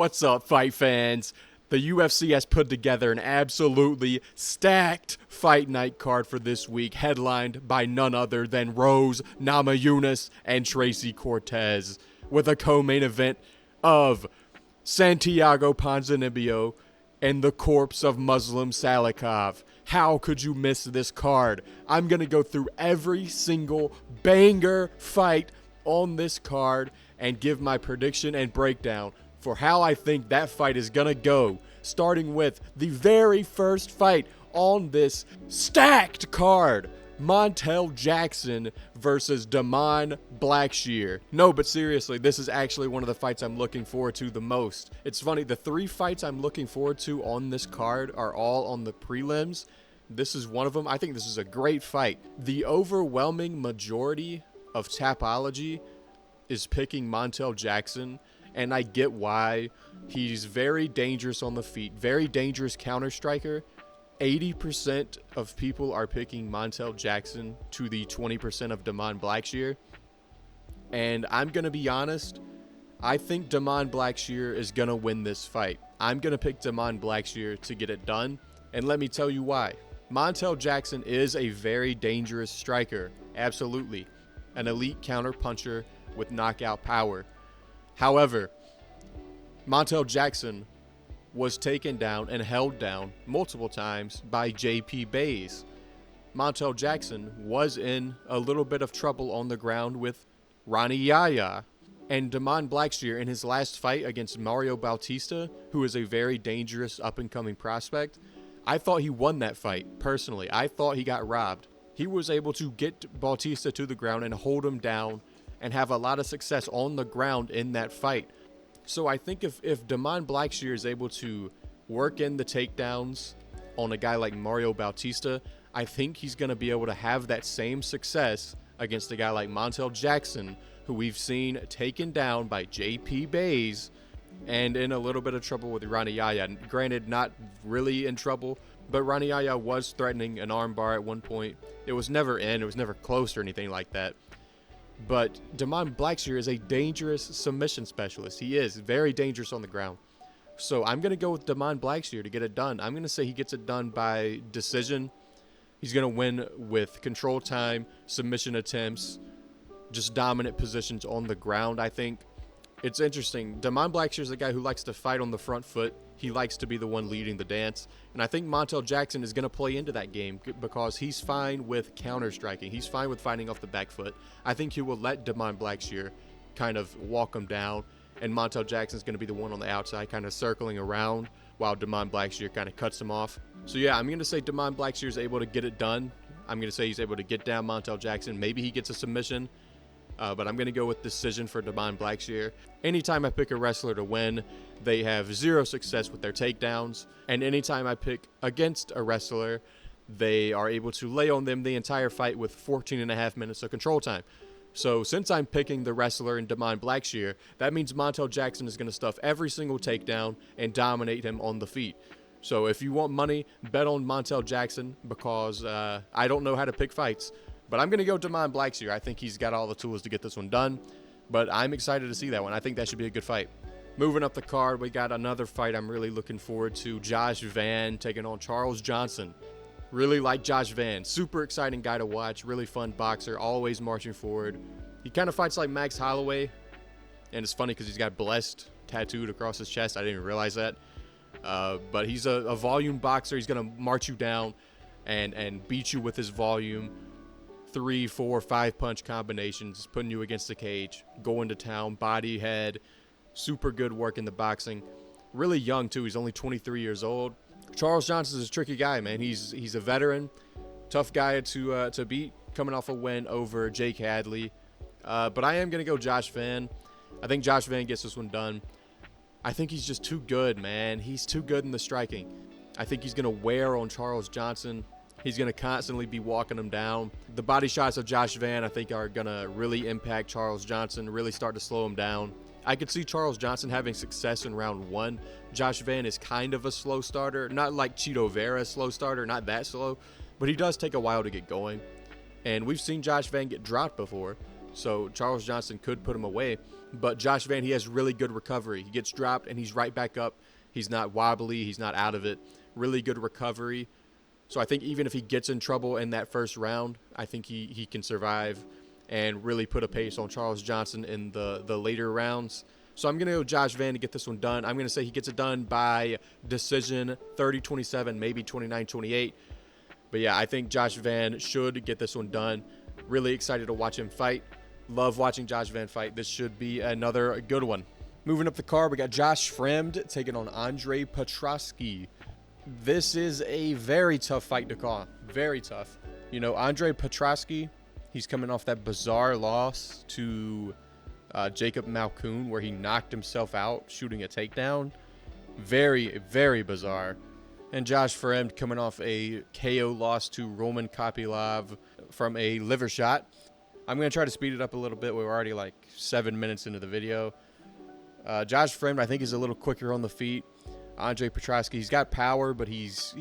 What's up, fight fans? The UFC has put together an absolutely stacked fight night card for this week, headlined by none other than Rose Namajunas and Tracy Cortez, with a co-main event of Santiago Ponzinibbio and the corpse of Muslim Salikov. How could you miss this card? I'm going to go through every single banger fight on this card and give my prediction and breakdown for how I think that fight is going to go, starting with the very first fight on this stacked card, Montel Jackson versus Damon Blackshear. No, but seriously, this is actually one of the fights I'm looking forward to the most. It's funny, the three fights I'm looking forward to on this card are all on the prelims. This is one of them. I think this is a great fight. The overwhelming majority of Tapology is picking Montel Jackson, and I get why. He's very dangerous on the feet, very dangerous counter striker. 80% of people are picking Montel Jackson to the 20% of Damon Blackshear. And I'm going to be honest, I think Damon Blackshear is going to win this fight. I'm going to pick Damon Blackshear to get it done, and let me tell you why. Montel Jackson is a very dangerous striker, absolutely. An elite counter puncher with knockout power. However, Montel Jackson was taken down and held down multiple times by JP Bays. Montel Jackson was in a little bit of trouble on the ground with Ronnie Yaya. And Damon Blackshear, in his last fight against Mario Bautista, who is a very dangerous up-and-coming prospect, I thought he won that fight, personally. I thought he got robbed. He was able to get Bautista to the ground and hold him down and have a lot of success on the ground in that fight. So I think if Damon Blackshear is able to work in the takedowns on a guy like Mario Bautista, I think he's going to be able to have that same success against a guy like Montel Jackson, who we've seen taken down by JP Bays and in a little bit of trouble with Ronnie Yaya. Granted, not really in trouble, but Ronnie Yaya was threatening an armbar at one point. It was never in. It was never close or anything like that. But Damon Blackshear is a dangerous submission specialist. He is very dangerous on the ground. So I'm going to go with Damon Blackshear to get it done. I'm going to say he gets it done by decision. He's going to win with control time, submission attempts, just dominant positions on the ground, I think. It's interesting. Damon Blackshear is a guy who likes to fight on the front foot. He likes to be the one leading the dance. And I think Montel Jackson is going to play into that game because he's fine with counter-striking. He's fine with fighting off the back foot. I think he will let Damon Blackshear kind of walk him down. And Montel Jackson's going to be the one on the outside kind of circling around while Damon Blackshear kind of cuts him off. So yeah, I'm going to say Damon Blackshear is able to get it done. I'm going to say he's able to get down Montel Jackson. Maybe he gets a submission. But I'm going to go with decision for Damon Blackshear. Anytime I pick a wrestler to win, they have zero success with their takedowns. And anytime I pick against a wrestler, they are able to lay on them the entire fight with 14 and a half minutes of control time. So since I'm picking the wrestler in Damon Blackshear, that means Montel Jackson is going to stuff every single takedown and dominate him on the feet. So if you want money, bet on Montel Jackson because I don't know how to pick fights. But I'm going to go Damon Blackshear. I think he's got all the tools to get this one done. But I'm excited to see that one. I think that should be a good fight. Moving up the card, we got another fight I'm really looking forward to. Josh Van taking on Charles Johnson. Really like Josh Van. Super exciting guy to watch. Really fun boxer. Always marching forward. He kind of fights like Max Holloway. And it's funny because he's got blessed tattooed across his chest. I didn't even realize that. But he's a volume boxer. He's going to march you down and beat you with his volume. 3, 4, 5 punch combinations, putting you against the cage, going to town, body, head, super good work in the boxing. Really young too. He's only 23 years old. Charles Johnson is a tricky guy, man. He's a veteran, tough guy to beat, coming off a win over Jake Hadley. But I am gonna go Josh Van. I think Josh Van gets this one done. I think he's just too good, man. He's too good in the striking. I think he's gonna wear on Charles Johnson. He's going to constantly be walking him down. The body shots of Josh Van, I think, are going to really impact Charles Johnson, really start to slow him down. I could see Charles Johnson having success in round 1. Josh Van is kind of a slow starter. Not like Chito Vera slow starter, not that slow. But he does take a while to get going. And we've seen Josh Van get dropped before. So Charles Johnson could put him away. But Josh Van, he has really good recovery. He gets dropped and he's right back up. He's not wobbly. He's not out of it. Really good recovery. So I think even if he gets in trouble in that first round, I think he can survive and really put a pace on Charles Johnson in the later rounds. So I'm going to go Josh Van to get this one done. I'm going to say he gets it done by decision, 30-27, maybe 29-28. But yeah, I think Josh Van should get this one done. Really excited to watch him fight. Love watching Josh Van fight. This should be another good one. Moving up the card, we got Josh Fremd taking on Andre Petroski. This is a very tough fight to call. Very tough. You know, Andre Petroski, he's coming off that bizarre loss to Jacob Malkoun, where he knocked himself out shooting a takedown. Very, very bizarre. And Josh Fremd coming off a KO loss to Roman Kopylov from a liver shot. I'm going to try to speed it up a little bit. We're already like 7 minutes into the video. Josh Fremd, I think, is a little quicker on the feet. Andre Petroski, he's got power, but he's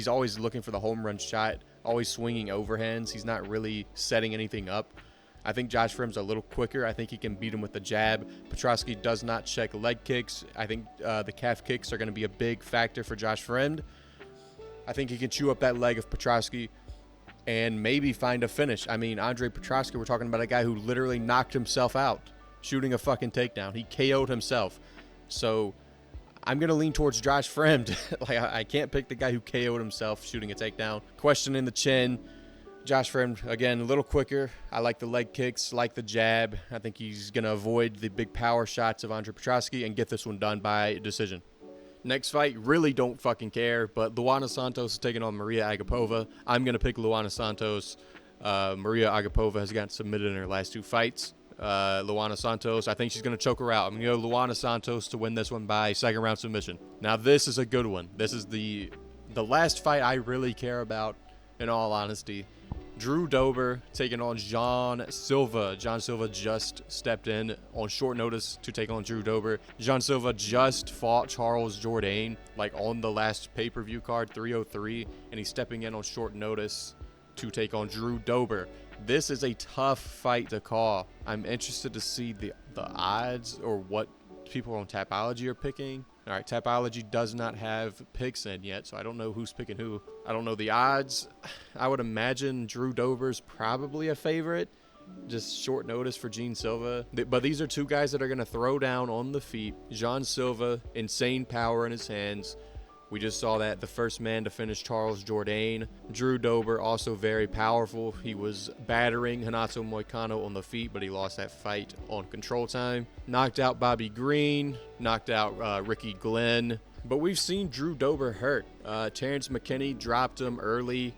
always looking for the home run shot, always swinging overhands. He's not really setting anything up. I think Josh Fremd's a little quicker. I think he can beat him with the jab. Petroski does not check leg kicks. I think the calf kicks are going to be a big factor for Josh Fremd. I think he can chew up that leg of Petroski and maybe find a finish. I mean, Andre Petroski, we're talking about a guy who literally knocked himself out shooting a fucking takedown. He KO'd himself. So I'm going to lean towards Josh Fremd. Like, I can't pick the guy who KO'd himself shooting a takedown. Question in the chin. Josh Fremd, again, a little quicker. I like the leg kicks, like the jab. I think he's going to avoid the big power shots of Andre Petroski and get this one done by decision. Next fight, really don't fucking care, but Luana Santos is taking on Maria Agapova. I'm going to pick Luana Santos. Maria Agapova has gotten submitted in her last 2 fights. Luana Santos, I think she's going to choke her out. I'm going to go Luana Santos to win this one by second round submission. Now, this is a good one. This is the last fight I really care about, in all honesty. Drew Dober taking on John Silva. John Silva just stepped in on short notice to take on Drew Dober. John Silva just fought Charles Jourdain, like on the last pay-per-view card, 303, and he's stepping in on short notice to take on Drew Dober. This is a tough fight to call. I'm interested to see the odds or what people on Tapology are picking. All right, Tapology does not have picks in yet, so I don't know who's picking who. I don't know the odds. I would imagine Drew Dober's probably a favorite. Just short notice for Gene Silva. But these are 2 guys that are going to throw down on the feet. John Silva, insane power in his hands. We just saw that the first man to finish Charles Jourdain. Drew Dober, also very powerful. He was battering Renato Moicano on the feet, but he lost that fight on control time. Knocked out Bobby Green, knocked out Ricky Glenn. But we've seen Drew Dober hurt. Terrence McKinney dropped him early.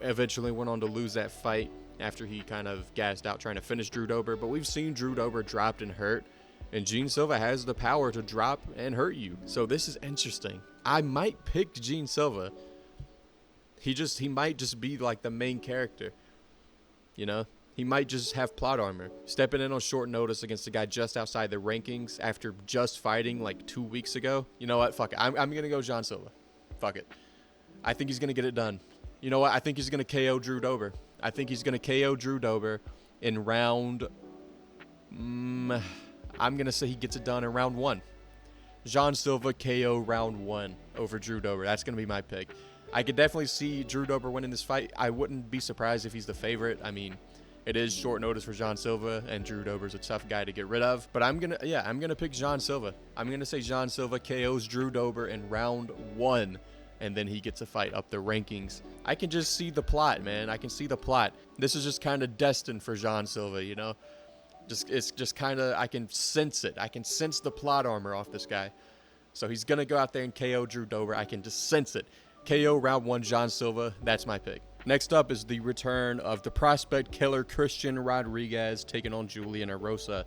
Eventually went on to lose that fight after he kind of gassed out trying to finish Drew Dober. But we've seen Drew Dober dropped and hurt. And Gene Silva has the power to drop and hurt you. So this is interesting. I might pick Gene Silva. He might just be like the main character. You know? He might just have plot armor. Stepping in on short notice against a guy just outside the rankings after just fighting like 2 weeks ago. You know what? Fuck it. I'm going to go John Silva. Fuck it. I think he's going to get it done. You know what? I think he's going to KO Drew Dober. I think he's going to KO Drew Dober in round... I'm going to say he gets it done in round 1. John Silva KO round 1 over Drew Dober. That's going to be my pick. I could definitely see Drew Dober winning this fight. I wouldn't be surprised if he's the favorite. I mean, it is short notice for John Silva, and Drew Dober's a tough guy to get rid of. But I'm going to pick John Silva. I'm going to say John Silva KOs Drew Dober in round 1, and then he gets a fight up the rankings. I can just see the plot, man. I can see the plot. This is just kind of destined for John Silva, you know? It's just kind of, I can sense it. I can sense the plot armor off this guy. So he's going to go out there and KO Drew Dober. I can just sense it. KO round 1, John Silva. That's my pick. Next up is the return of the prospect killer Christian Rodriguez taking on Julian Arosa.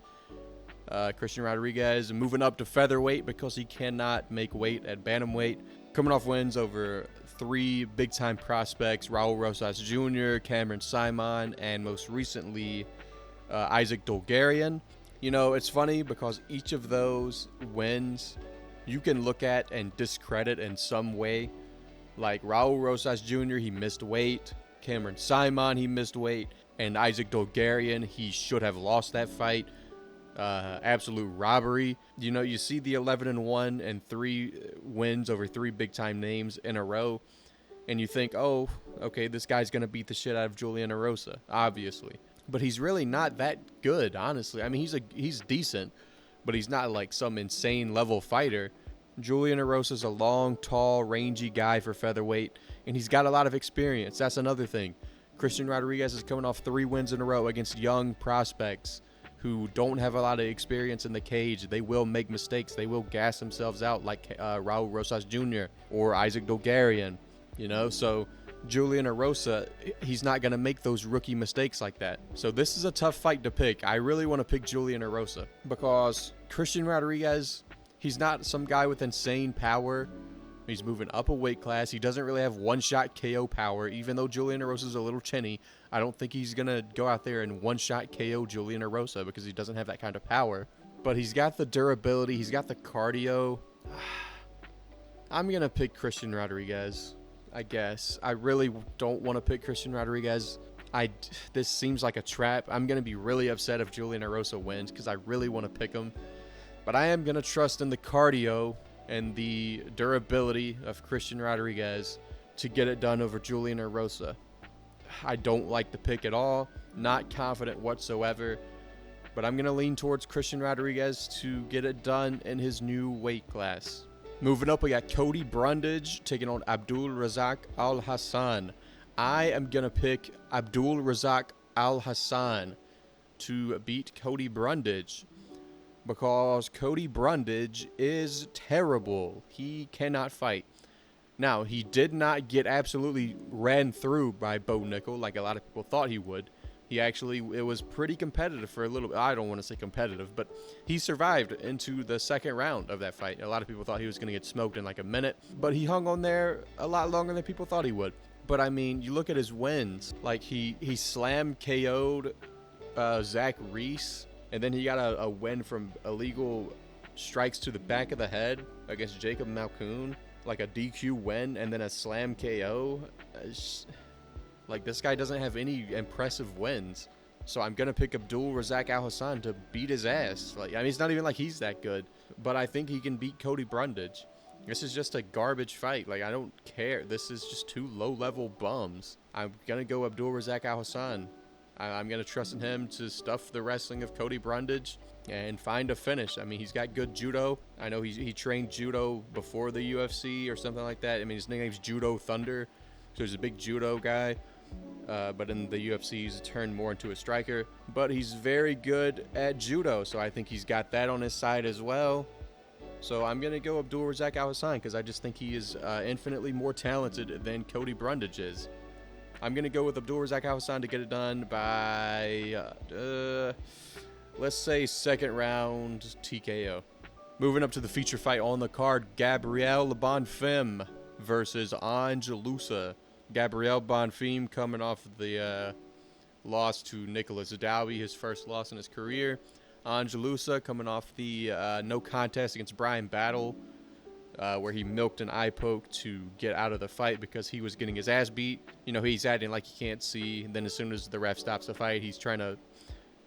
Christian Rodriguez moving up to featherweight because he cannot make weight at bantamweight. Coming off wins over 3 big-time prospects, Raul Rosas Jr., Cameron Simon, and most recently... Isaac Dolgarian. You know, it's funny because each of those wins you can look at and discredit in some way. Like Raul Rosas Jr., he missed weight. Cameron Simon, he missed weight. And Isaac Dogarian, he should have lost that fight. Absolute robbery. You know, you see the 11-1 and 3 wins over 3 big-time names in a row, and you think, oh, okay, this guy's going to beat the shit out of Julian Arosa, obviously. But he's really not that good, honestly. I mean, he's decent, but he's not like some insane level fighter. Julian Arosa's a long, tall, rangy guy for featherweight, and he's got a lot of experience. That's another thing. Christian Rodriguez is coming off 3 wins in a row against young prospects who don't have a lot of experience in the cage. They will make mistakes. They will gas themselves out like Raul Rosas Jr. or Isaac Dogarian, you know? So Julian Arosa, he's not going to make those rookie mistakes like that. So this is a tough fight to pick. I really want to pick Julian Arosa because Christian Rodriguez, he's not some guy with insane power. He's moving up a weight class. He doesn't really have one-shot KO power. Even though Julian Arosa is a little chinny, I don't think he's going to go out there and one-shot KO Julian Arosa because he doesn't have that kind of power. But he's got the durability. He's got the cardio. I'm going to pick Christian Rodriguez, I guess. I really don't want to pick Christian Rodriguez. This seems like a trap. I'm going to be really upset if Julian Arosa wins because I really want to pick him. But I am going to trust in the cardio and the durability of Christian Rodriguez to get it done over Julian Arosa. I don't like the pick at all. Not confident whatsoever. But I'm going to lean towards Christian Rodriguez to get it done in his new weight class. Moving up, we got Cody Brundage taking on Abdul Razak Alhassan. I am going to pick Abdul Razak Alhassan to beat Cody Brundage, because Cody Brundage is terrible. He cannot fight. Now, he did not get absolutely ran through by Bo Nickel like a lot of people thought he would. It was pretty competitive for a little bit. I don't want to say competitive, but he survived into the second round of that fight. A lot of people thought he was going to get smoked in like a minute, but he hung on there a lot longer than people thought he would. But I mean, you look at his wins, like he slam KO'd Zach Reese, and then he got a win from illegal strikes to the back of the head against Jacob Malkoun, like a DQ win, and then a slam KO. Like, this guy doesn't have any impressive wins. So I'm going to pick Abdul Razak Alhassan to beat his ass. Like, I mean, it's not even like he's that good, but I think he can beat Cody Brundage. This is just a garbage fight. Like, I don't care. This is just 2 low-level bums. I'm going to go Abdul Razak Alhassan. I'm going to trust in him to stuff the wrestling of Cody Brundage and find a finish. I mean, he's got good judo. I know he trained judo before the UFC or something like that. I mean, his nickname's Judo Thunder, so he's a big judo guy. But in the UFC, he's turned more into a striker. But he's very good at judo, so I think he's got that on his side as well. So I'm going to go Abdul Razak Alhassan because I just think he is infinitely more talented than Cody Brundage is. I'm going to go with Abdul Razak Alhassan to get it done by, let's say, second round TKO. Moving up to the feature fight on the card, Gabriel Bonfim versus Angelusa. Gabriel Bonfim coming off the loss to Nicholas Dowie, his first loss in his career. Angelusa coming off the no contest against Brian Battle, where he milked an eye poke to get out of the fight because he was getting his ass beat. You know, he's acting like he can't see. And then as soon as the ref stops the fight, he's trying to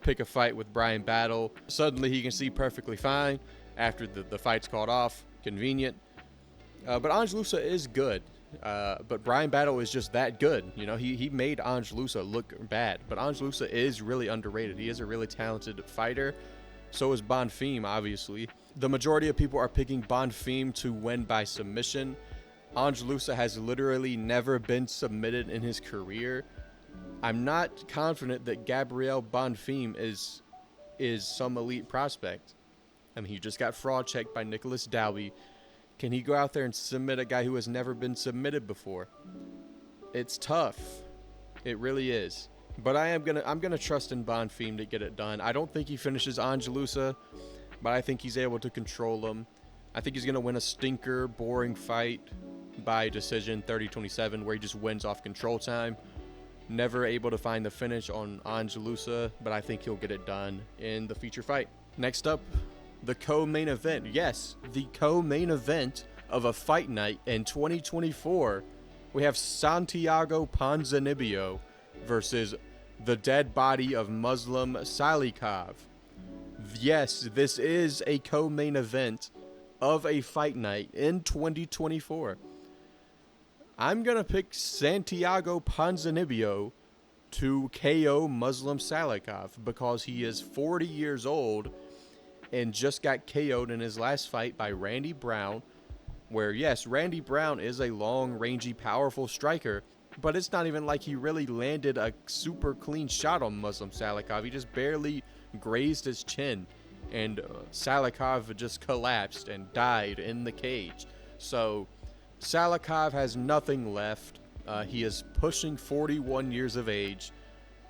pick a fight with Brian Battle. Suddenly he can see perfectly fine after the fight's called off. Convenient. But Angelusa is good. But Brian Battle is just that good. You know, he made Angelusa look bad. But Angelusa is really underrated. He is a really talented fighter. So is Bonfim, obviously. The majority of people are picking Bonfim to win by submission. Angelusa has literally never been submitted in his career. I'm not confident that Gabriel Bonfim is some elite prospect. I mean, he just got fraud checked by Nicholas Dowie. Can he go out there and submit a guy who has never been submitted before? It's tough. It really is. But I'm gonna trust in Bonfim to get it done. I don't think he finishes Angelusa, but I think he's able to control him. I think he's gonna win a stinker, boring fight by decision, 30-27, where he just wins off control time. Never able to find the finish on Angelusa, but I think he'll get it done in the feature fight. Next up, the co-main event. Yes, the co-main event of a fight night in 2024. We have Santiago Ponzinibbio versus the dead body of Muslim Salikov. Yes, this is a co-main event of a fight night in 2024. I'm going to pick Santiago Ponzinibbio to KO Muslim Salikov because he is 40 years old and just got KO'd in his last fight by Randy Brown, where, yes, Randy Brown is a long, rangy, powerful striker, but it's not even like he really landed a super clean shot on Muslim Salikov. He just barely grazed his chin, and Salikov just collapsed and died in the cage. So Salikov has nothing left. He is pushing 41 years of age.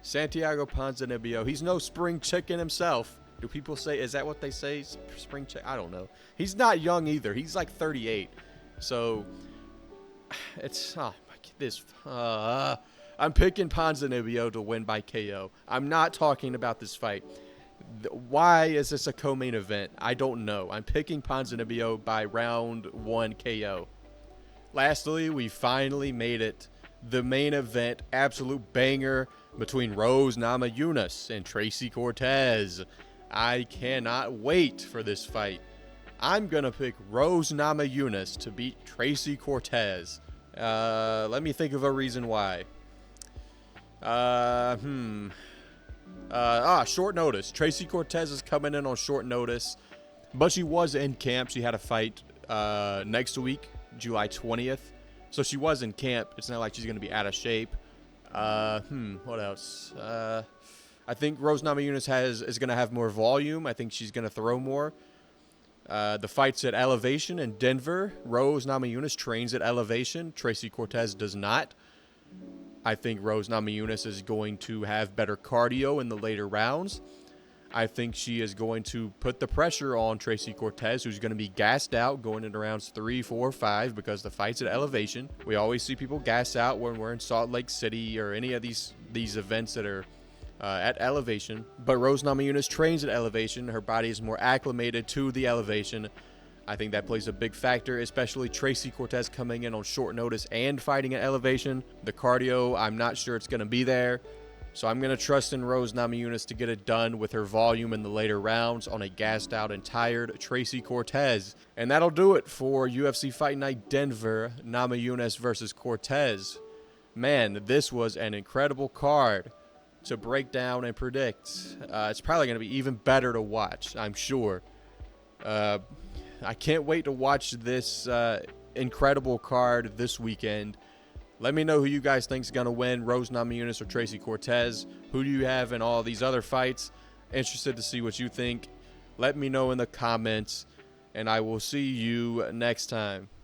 Santiago Ponzinibbio, he's no spring chicken himself. Do people say, is that what they say? Spring chicken? I don't know. He's not young either. He's like 38. So it's, I'm picking Ponzinibbio to win by KO. I'm not talking about this fight. Why is this a co-main event? I don't know. I'm picking Ponzinibbio by round 1 KO. Lastly, we finally made it. The main event, absolute banger between Rose Namajunas and Tracy Cortez. I cannot wait for this fight. I'm going to pick Rose Namajunas to beat Tracy Cortez. Let me think of a reason why. Short notice. Tracy Cortez is coming in on short notice, but she was in camp. She had a fight next week, July 20th. So she was in camp. It's not like she's going to be out of shape. What else? I think Rose Namajunas is going to have more volume. I think she's going to throw more. The fight's at elevation in Denver. Rose Namajunas trains at elevation. Tracy Cortez does not. I think Rose Namajunas is going to have better cardio in the later rounds. I think she is going to put the pressure on Tracy Cortez, who's going to be gassed out going into rounds 3, 4, 5 because the fight's at elevation. We always see people gas out when we're in Salt Lake City or any of these events that are at elevation. But Rose Namajunas trains at elevation. Her body is more acclimated to the elevation. I think that plays a big factor, especially Tracy Cortez coming in on short notice and fighting at elevation. The cardio, I'm not sure it's going to be there. So I'm going to trust in Rose Namajunas to get it done with her volume in the later rounds on a gassed out and tired Tracy Cortez. And that'll do it for UFC Fight Night Denver, Namajunas versus Cortez. Man, this was an incredible card to break down and predict. It's probably going to be even better to watch, I'm sure. I can't wait to watch this incredible card this weekend. Let me know who you guys think is going to win, Rose Namajunas or Tracy Cortez. Who do you have in all these other fights? Interested to see what you think. Let me know in the comments, and I will see you next time.